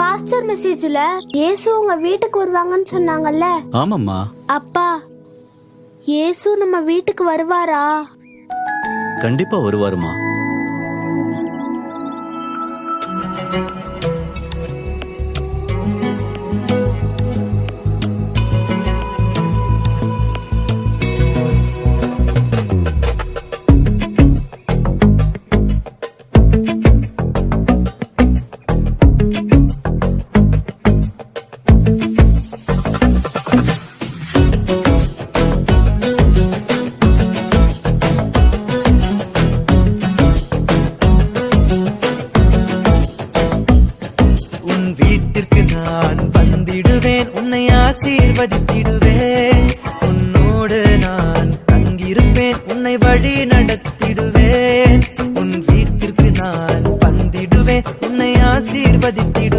Pastor மெசேஜ்ல இயேசு உங்க வீட்டுக்கு வருவாங்கன்னு சொன்னாங்கல்ல? ஆமாம்மா. அப்பா, இயேசு நம்ம வீட்டுக்கு வருவாரா? கண்டிப்பா வருவாருமா. வீட்டிற்கு நான் வந்திடுவேன், உன்னை ஆசீர்வதித்திடுவேன். உன்னோடு நான் தங்கியிருப்பேன், உன்னை வழி நடத்திடுவேன். உன் வீட்டிற்கு நான் வந்திடுவேன், உன்னை ஆசீர்வதித்திடுவேன்.